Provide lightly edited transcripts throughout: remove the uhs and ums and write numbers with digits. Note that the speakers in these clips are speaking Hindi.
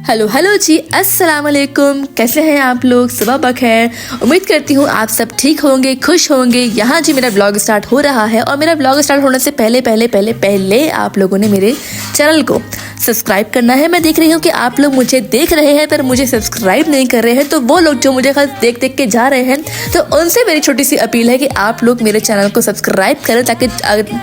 हेलो हेलो जी, अस्सलाम वालेकुम। कैसे हैं आप लोग? सुबह बखैर। उम्मीद करती हूँ आप सब ठीक होंगे, खुश होंगे। यहाँ जी मेरा ब्लॉग स्टार्ट हो रहा है और मेरा ब्लॉग स्टार्ट होने से पहले आप लोगों ने मेरे चैनल को सब्सक्राइब करना है। मैं देख रही हूँ कि आप लोग मुझे देख रहे हैं पर मुझे सब्सक्राइब नहीं कर रहे हैं। तो वो लोग जो मुझे खास देख देख के जा रहे हैं, तो उनसे मेरी छोटी सी अपील है कि आप लोग मेरे चैनल को सब्सक्राइब करें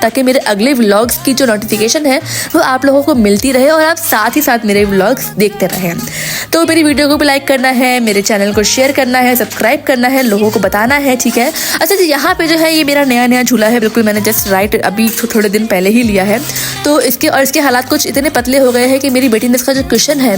ताकि मेरे अगले व्लॉग्स की जो नोटिफिकेशन है वो आप लोगों को मिलती रहे और आप साथ ही साथ मेरे व्लॉग्स देखते रहें। तो मेरी वीडियो को भी लाइक करना है, मेरे चैनल को शेयर करना है, सब्सक्राइब करना है, लोगों को बताना है, ठीक है। अच्छा जी, यहाँ पे जो है ये मेरा नया झूला है, बिल्कुल मैंने जस्ट अभी थोड़े दिन पहले ही लिया है। तो इसके हालात कुछ इतने पतले हो गए हैं कि मेरी बेटी ने इसका जो कुशन है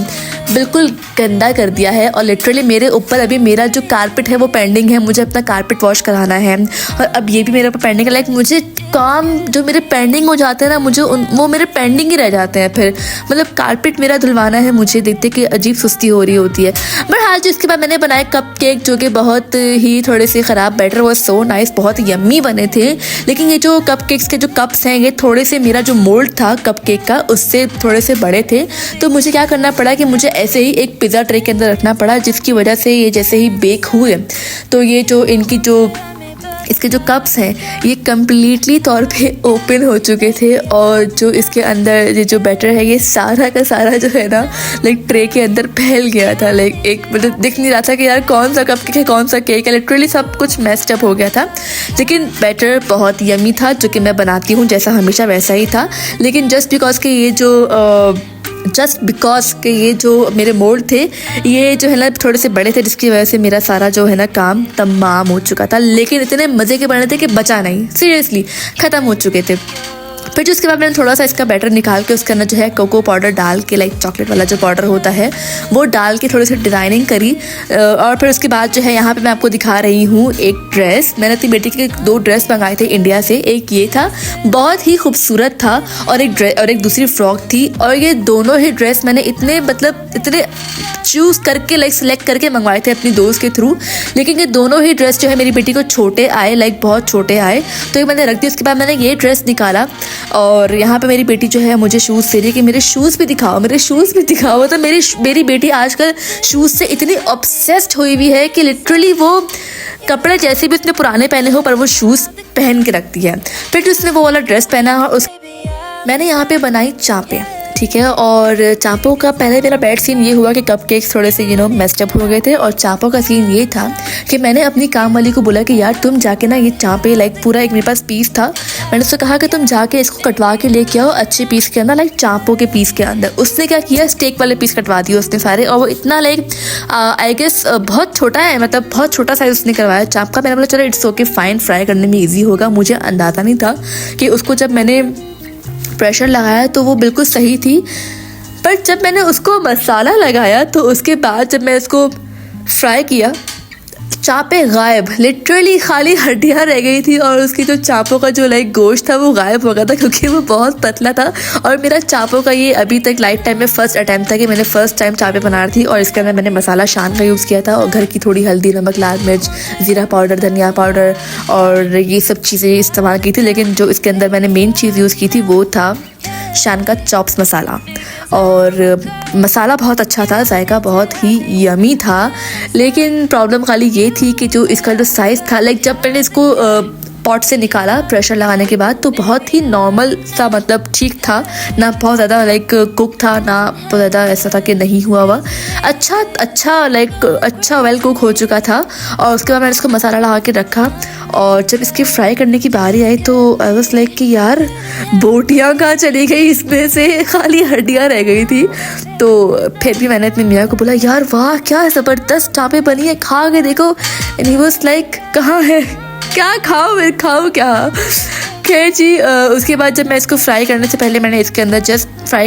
बिल्कुल गंदा कर दिया है और लिटरली मेरे ऊपर अभी मेरा जो कारपेट है वो पेंडिंग है। मुझे अपना कारपेट वॉश कराना है और अब ये भी मेरे ऊपर पेंडिंग है। लाइक मुझे काम जो मेरे पेंडिंग हो जाते हैं ना, मुझे वो मेरे पेंडिंग ही रह जाते हैं। फिर मतलब कारपेट मेरा धुलवाना है, मुझे देखते कि अजीब सुस्ती हो रही होती है। बट हाँ जी, इसके बाद मैंने बनाए कप केक जो कि बहुत ही थोड़े से ख़राब, बैटर वॉज सो नाइस, बहुत यम्मी बने थे। लेकिन ये जो कप केक्स के जो कप्स हैं ये थोड़े से, मेरा जो मोल्ड था कप केक का उससे थोड़े से बड़े थे। तो मुझे क्या करना पड़ा कि मुझे ऐसे ही एक पिज़्ज़ा ट्रे के अंदर रखना पड़ा, जिसकी वजह से ये जैसे ही बेक हुए तो ये जो इसके जो कप्स हैं ये कम्प्लीटली तौर पे ओपन हो चुके थे और जो इसके अंदर ये जो बैटर है ये सारा का सारा जो है ना लाइक ट्रे के अंदर फैल गया था। लाइक एक मतलब दिख नहीं रहा था कि यार कौन सा कप केक है, कौन सा केक है। लिटरली सब कुछ मेस्ड अप हो गया था। लेकिन बैटर बहुत यमी था, जो कि मैं बनाती हूँ जैसा हमेशा वैसा ही था। लेकिन जस्ट बिकॉज के ये जो मेरे मोल्ड थे ये जो है ना थोड़े से बड़े थे, जिसकी वजह से मेरा सारा जो है ना काम तमाम हो चुका था। लेकिन इतने मज़े के बने थे कि बचा नहीं, सीरियसली ख़त्म हो चुके थे। फिर जो उसके बाद मैंने थोड़ा सा इसका बैटर निकाल के उसके अंदर जो है कोको पाउडर डाल के, लाइक चॉकलेट वाला जो पाउडर होता है वो डाल के थोड़ी सी डिज़ाइनिंग करी। और फिर उसके बाद जो है यहाँ पे मैं आपको दिखा रही हूँ एक ड्रेस। मैंने अपनी बेटी के 2 ड्रेस मंगाए थे इंडिया से। एक ये था, बहुत ही खूबसूरत था, और एक दूसरी फ्रॉक थी। और ये दोनों ही ड्रेस मैंने इतने चूज़ करके लाइक सेलेक्ट करके मंगवाए थे अपनी दोस्त के थ्रू। लेकिन ये दोनों ही ड्रेस जो है मेरी बेटी को छोटे आए, लाइक बहुत छोटे आए, तो ये मैंने रख दी। उसके बाद मैंने ये ड्रेस निकाला और यहाँ पे मेरी बेटी जो है मुझे शूज़ दे रही है कि मेरे शूज़ भी दिखाओ। तो मेरी बेटी आजकल शूज़ से इतनी ऑब्सेस्ड हुई हुई है कि लिटरली वो कपड़े जैसे भी उसने पुराने पहने हो पर वो शूज़ पहन के रखती है। फिर उसने वो वाला ड्रेस पहना और मैंने यहाँ पे बनाई चाँपें, ठीक है। और चाँपों का पहले मेरा बैड सीन ये हुआ कि कपकेक्स थोड़े से मेस्ड अप हो गए थे। और चाँपों का सीन ये था कि मैंने अपनी काम वाली को बोला कि यार तुम जाके ना ये चाँपें, लाइक पूरा एक मेरे पास पीस था, मैंने उससे कहा कि तुम जाके इसको कटवा के लेके आओ अच्छे पीस के अंदर, लाइक चाँपों के पीस के अंदर। उसने क्या किया, स्टेक वाले पीस कटवा दिए उसने सारे, और वो इतना लाइक आई गेस बहुत छोटा है, मतलब बहुत छोटा साइज उसने करवाया चाँप का। मैंने बोला चलो इट्स ओके फाइन, फ्राई करने में ईजी होगा। मुझे अंदाज़ा नहीं था कि उसको जब मैंने प्रेशर लगाया तो वो बिल्कुल सही थी, पर जब मैंने उसको मसाला लगाया तो उसके बाद जब मैं इसको फ्राई किया, चाँपें गायब, लिटरली खाली हड्डियाँ रह गई थी। और उसकी जो चाँपों का जो लाइक गोश्त था वो गायब हो गया था, क्योंकि वो बहुत पतला था। और मेरा चाँपों का ये अभी तक लाइफ टाइम में फर्स्ट अटैम्प्ट था कि मैंने फर्स्ट टाइम चाँपें बना रही थी। और इसके अंदर मैंने मसाला शान का यूज़ किया था और घर की थोड़ी हल्दी, नमक, लाल मिर्च, ज़ीरा पाउडर, धनिया पाउडर और ये सब चीज़ें इस्तेमाल की थी। लेकिन जो इसके अंदर मैंने मेन चीज़ यूज़ की थी वो था शान का चॉप्स मसाला। और मसाला बहुत अच्छा था, जायका बहुत ही यमी था। लेकिन प्रॉब्लम खाली ये थी कि जो इसका जो साइज़ था, लाइक जब मैंने इसको पॉट से निकाला प्रेशर लगाने के बाद तो बहुत ही नॉर्मल सा, मतलब ठीक था, ना बहुत ज़्यादा लाइक कुक था, ना बहुत ज़्यादा ऐसा था कि नहीं हुआ हुआ, अच्छा वेल कुक हो चुका था। और उसके बाद मैंने इसको मसाला लगा के रखा और जब इसकी फ्राई करने की बारी आई तो आई वाज लाइक कि यार बोटियाँ कहाँ चली गई, इसमें से खाली हड्डियाँ रह गई थी। तो फिर भी मैंने अपनी मियाँ को बोला यार वाह क्या ज़बरदस्त चाँपें बनी है, खा के देखो। एंड ही वाज लाइक कहाँ है, क्या खाओ क्या। खैर जी, उसके बाद जब मैं इसको फ्राई करने से पहले मैंने इसके अंदर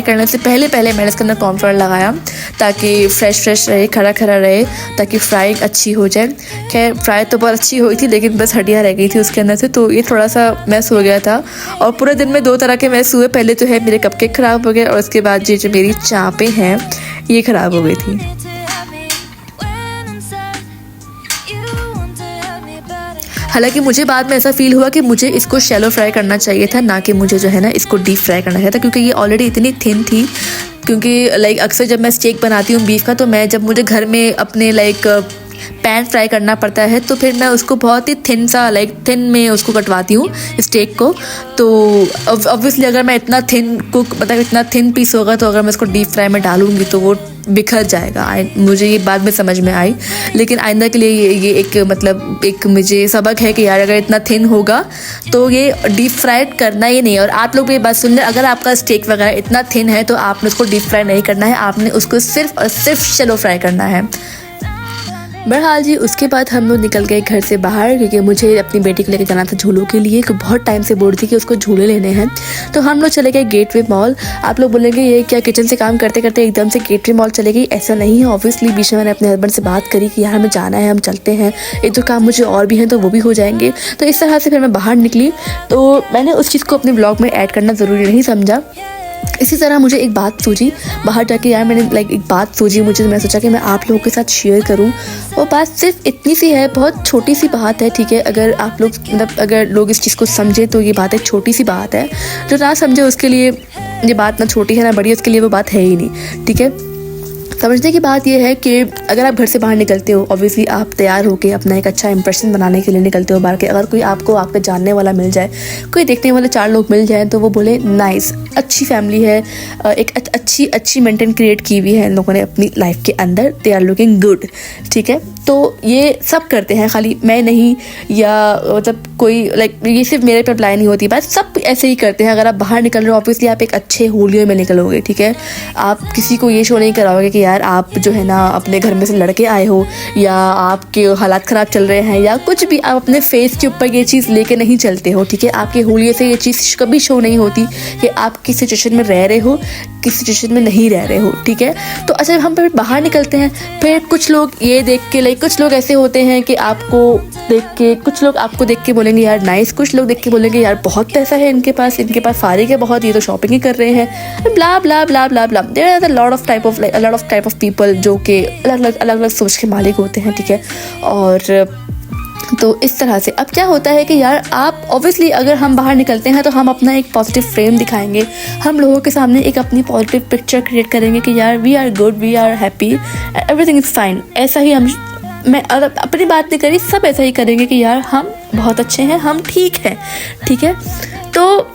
मैंने इसके अंदर कॉर्नफ्लोर लगाया ताकि फ्रेश रहे, खरा रहे, ताकि फ्राई अच्छी हो जाए। खैर फ्राई तो बहुत अच्छी हुई थी लेकिन बस हड्डियाँ रह गई थी उसके अंदर से, तो ये थोड़ा सा मैस हो गया था। और पूरे दिन में 2 तरह के मैस हुए। पहले तो है मेरे कपकेक ख़राब हो गए और उसके बाद ये जो मेरी चाँपें हैं ये ख़राब हो गई थी। हालांकि मुझे बाद में ऐसा फील हुआ कि मुझे इसको शैलो फ्राई करना चाहिए था, ना कि मुझे जो है ना इसको डीप फ्राई करना चाहिए था, क्योंकि ये ऑलरेडी इतनी थिन थी क्योंकि लाइक अक्सर जब मैं स्टेक बनाती हूँ बीफ का, तो मैं जब मुझे घर में अपने लाइक पैन फ्राई करना पड़ता है तो फिर मैं उसको बहुत ही थिन सा लाइक थिन में उसको कटवाती हूँ स्टेक को। तो ऑब्वियसली अगर मैं इतना थिन कुक मतलब इतना थिन पीस होगा तो अगर मैं इसको डीप फ्राई में डालूंगी तो वो बिखर जाएगा। मुझे ये बाद में समझ में आई, लेकिन आइंदा के लिए ये एक मतलब एक मुझे सबक है कि यार अगर इतना थिन होगा तो ये डीप फ्राइड करना ही नहीं है। और आप लोग भी ये बात सुन लें, अगर आपका स्टेक वगैरह इतना थिन है तो आपने उसको डीप फ्राई नहीं करना है, आपने उसको सिर्फ और सिर्फ शैलो फ्राई करना है। बहरहाल जी, उसके बाद हम लोग निकल गए घर से बाहर, क्योंकि मुझे अपनी बेटी को लेकर जाना था झूलों के लिए, कि बहुत टाइम से बोल रही थी कि उसको झूले लेने हैं। तो हम लोग चले गए गेटवे मॉल। आप लोग बोलेंगे ये क्या किचन से काम करते करते एकदम से गेटवे मॉल चले गई? ऐसा नहीं है। ऑब्वियसली बीच में मैंने अपने हस्बैंड से बात करी कि यार हमें जाना है, हम चलते हैं, एक दो काम मुझे और भी हैं तो वो भी हो जाएंगे। तो इस तरह से फिर मैं बाहर निकली। तो मैंने उस चीज़ को अपने ब्लॉग में ऐड करना ज़रूरी नहीं समझा। इसी तरह मुझे एक बात सूझी बाहर जाके, यार मैंने लाइक एक बात सूझी मुझे, तो मैंने सोचा कि मैं आप लोगों के साथ शेयर करूं। वो बात सिर्फ इतनी सी है, बहुत छोटी सी बात है, ठीक है। अगर आप लोग मतलब अगर लोग इस चीज़ को समझे तो ये बात एक छोटी सी बात है, जो ना समझे उसके लिए ये बात ना छोटी है ना बड़ी, उसके लिए वो बात है ही नहीं, ठीक है। समझने की बात यह है कि अगर आप घर से बाहर निकलते हो, ऑब्वियसली आप तैयार होकर अपना एक अच्छा इंप्रेशन बनाने के लिए निकलते हो बाहर के। अगर कोई आपको आपका जानने वाला मिल जाए, कोई देखने वाले 4 लोग मिल जाए, तो वो बोले नाइस, अच्छी फैमिली है, एक अच्छी मेंटेन क्रिएट की हुई है इन लोगों ने अपनी लाइफ के अंदर, दे आर लुकिंग गुड, ठीक है। तो ये सब करते हैं, खाली मैं नहीं, या मतलब कोई लाइक ये सिर्फ मेरे पे अप्लाई नहीं होती बात, सब ऐसे ही करते हैं। अगर आप बाहर निकल रहे हो, ऑब्वियसली आप एक अच्छे होलियो में निकलोगे, ठीक है। आप किसी को ये शो नहीं कराओगे कि यार आप जो है ना अपने घर में से लड़के आए हो, या आपके हालात ख़राब चल रहे हैं, या कुछ भी, आप अपने फेस के ऊपर ये चीज़ लेके नहीं चलते हो, ठीक है। आपके होलिये से ये चीज़ कभी शो नहीं होती कि आप किस सिचुएशन में रह रहे हो, किस सिचुएशन में नहीं रह रहे हो, ठीक है। तो अच्छा, हम फिर बाहर निकलते हैं, फिर कुछ लोग ये देख के लाइक, कुछ लोग ऐसे होते हैं कि आपको देख के, कुछ लोग आपको देख के बोलेंगे यार नाइस, कुछ लोग देख के बोलेंगे यार बहुत पैसा है इनके पास फारिग है बहुत, ये तो शॉपिंग ही कर रहे हैं, blah blah blah blah blah. There are a lot of type of people जो कि अलग अलग सोच के मालिक होते हैं, ठीक है। और तो इस तरह से अब क्या होता है कि यार आप ऑब्वियसली अगर हम बाहर निकलते हैं तो हम अपना एक पॉजिटिव फ्रेम दिखाएंगे, हम लोगों के सामने एक अपनी पॉजिटिव पिक्चर क्रिएट करेंगे कि यार we are good, we are happy, everything is fine. ऐसा ही मैं अपनी बात नहीं करी, सब ऐसा ही करेंगे कि यार हम बहुत अच्छे हैं, हम ठीक हैं, ठीक है। तो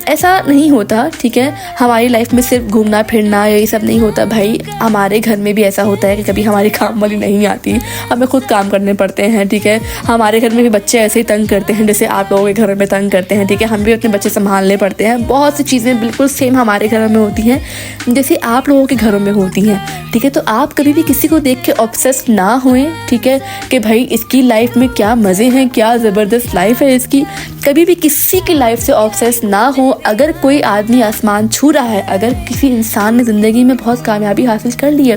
ऐसा नहीं होता, ठीक है। हमारी लाइफ में सिर्फ घूमना फिरना ये सब नहीं होता भाई, हमारे घर में भी ऐसा होता है कि कभी हमारी काम वाली नहीं आती, हमें खुद काम करने पड़ते हैं, ठीक है। हमारे घर में भी बच्चे ऐसे ही तंग करते हैं जैसे आप लोगों के घर में तंग करते हैं, ठीक है। हम भी अपने बच्चे संभालने पड़ते हैं, बहुत सी चीज़ें बिल्कुल सेम हमारे घरों में होती हैं जैसे आप लोगों के घरों में होती हैं, ठीक है। तो आप कभी भी किसी को देख के ऑब्सेस्ड ना हुए, ठीक है, कि भाई इसकी लाइफ में क्या मज़े हैं, क्या ज़बरदस्त लाइफ है इसकी। कभी भी किसी की लाइफ से ऑब्सेस्ड ना हो। अगर कोई आदमी आसमान छू रहा है, अगर किसी इंसान ने ज़िंदगी में बहुत कामयाबी हासिल कर ली है,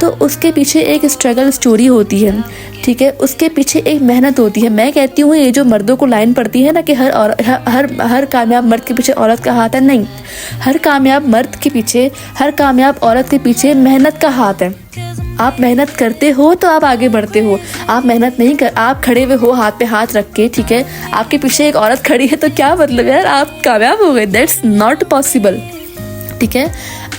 तो उसके पीछे एक स्ट्रगल स्टोरी होती है, ठीक है। उसके पीछे एक मेहनत होती है। मैं कहती हूँ ये जो मर्दों को लाइन पड़ती है ना कि हर कामयाब मर्द के पीछे औरत का हाथ है, नहीं, हर कामयाब मर्द के पीछे, हर कामयाब औरत के पीछे मेहनत का हाथ है। आप मेहनत करते हो तो आप आगे बढ़ते हो, आप मेहनत नहीं कर, आप खड़े हुए हो हाथ पे हाथ रख के, ठीक है, आपके पीछे एक औरत खड़ी है तो क्या मतलब यार आप कामयाब हो गए? दैट्स नॉट पॉसिबल, ठीक है।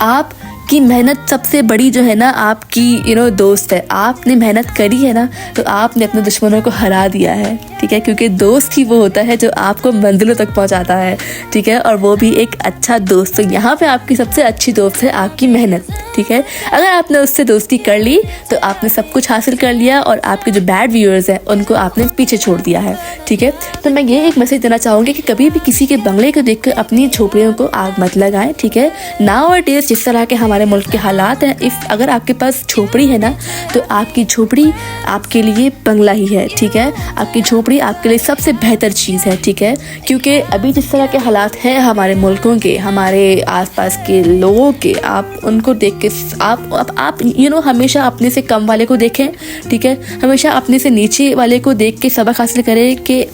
आप की मेहनत सबसे बड़ी जो है ना आपकी दोस्त है। आपने मेहनत करी है ना तो आपने अपने दुश्मनों को हरा दिया है, ठीक है, क्योंकि दोस्त ही वो होता है जो आपको मंजिलों तक पहुंचाता है, ठीक है, और वो भी एक अच्छा दोस्त। तो यहाँ पे आपकी सबसे अच्छी दोस्त है आपकी मेहनत, ठीक है। अगर आपने उससे दोस्ती कर ली तो आपने सब कुछ हासिल कर लिया और आपके जो बैड व्यूअर्स हैं उनको आपने पीछे छोड़ दिया है, ठीक है। तो मैं ये एक मैसेज देना चाहूँगी कि कभी भी किसी के बंगले को देखकर अपनी झोपड़ियों को आग मत लगाएं, ठीक है। नाउअडेज जिस तरह के हमारे मुल्क के हालात हैं, अगर आपके पास झोपड़ी है ना तो आपकी झोपड़ी आपके लिए बंगला ही है, ठीक है। आपकी झोपड़ी आपके लिए सबसे बेहतर चीज़ है, ठीक है, क्योंकि अभी जिस तरह के हालात हैं हमारे मुल्कों के, हमारे आसपास के लोगों के, आप उनको देख के आप हमेशा अपने से कम वाले को देखें, ठीक है, हमेशा अपने से नीचे वाले को देख के सबक हासिल करें कि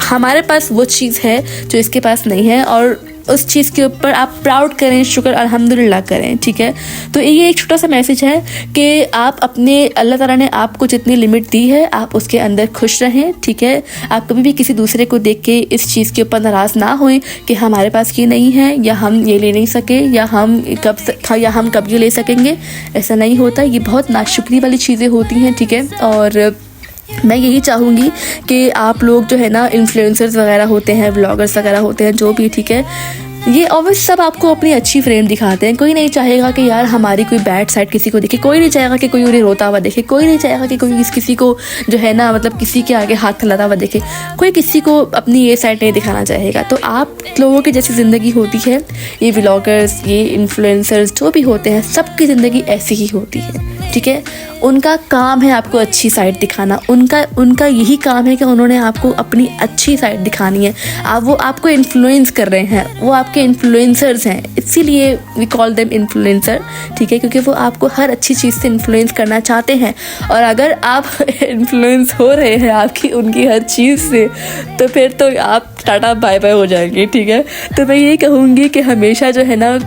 हमारे पास वो चीज़ है जो इसके पास नहीं है, और उस चीज़ के ऊपर आप प्राउड करें, शुक्र अल्हम्दुलिल्लाह करें, ठीक है। तो ये एक छोटा सा मैसेज है कि आप अपने, अल्लाह ताला ने आपको जितनी लिमिट दी है आप उसके अंदर खुश रहें, ठीक है। आप कभी भी किसी दूसरे को देख के इस चीज़ के ऊपर नाराज़ ना होएं कि हमारे पास ये नहीं है, या हम ये ले नहीं सके, या हम कब ये ले सकेंगे। ऐसा नहीं होता, ये बहुत नाशुक्री वाली चीज़ें होती हैं, ठीक है। और मैं यही चाहूँगी कि आप लोग जो है ना, इन्फ्लुएंसर्स वगैरह होते हैं, ब्लॉगर्स वगैरह होते हैं, जो भी, ठीक है, ये ऑब्वियस सब आपको अपनी अच्छी फ्रेम दिखाते हैं। कोई नहीं चाहेगा कि यार हमारी कोई बैड साइड किसी को देखे, कोई नहीं चाहेगा कि कोई उन्हें रोता हुआ देखे, कोई नहीं चाहेगा कि कोई किसी को जो है ना, मतलब किसी के आगे हाथ फैलाता हुआ देखे, कोई किसी को अपनी ये साइड नहीं दिखाना चाहेगा। तो आप लोगों की जैसी ज़िंदगी होती है, ये व्लॉगर्स, ये इन्फ्लुएंसर्स जो भी होते हैं, सबकी ज़िंदगी ऐसी ही होती है, ठीक है। उनका काम है आपको अच्छी साइड दिखाना, उनका यही काम है कि उन्होंने आपको अपनी अच्छी साइड दिखानी है। वो आपको इन्फ्लुएंस कर रहे हैं, वो आपके इन्फ्लुएंसर्स हैं, इसीलिए वी कॉल देम इन्फ्लुएंसर, ठीक है, क्योंकि वो आपको हर अच्छी चीज़ से इन्फ्लुएंस करना चाहते हैं। और अगर आप इन्फ्लुएंस हो रहे हैं आपकी उनकी हर चीज़ से, तो फिर तो आप टाटा बाय बाय हो जाएंगे, ठीक है। तो मैं यही कहूँगी कि हमेशा जो है ना,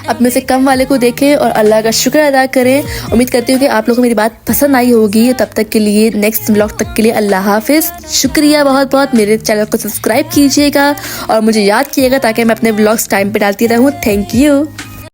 आप में से कम वाले को देखें और अल्लाह का शुक्र अदा करें। उम्मीद करती हूँ कि आप लोगों को मेरी बात पसंद आई होगी। तब तक के लिए, नेक्स्ट व्लॉग तक के लिए अल्लाह हाफिज़। शुक्रिया बहुत बहुत। मेरे चैनल को सब्सक्राइब कीजिएगा और मुझे याद कीजिएगा ताकि मैं अपने व्लॉग्स टाइम पे डालती रहूँ। Thank you.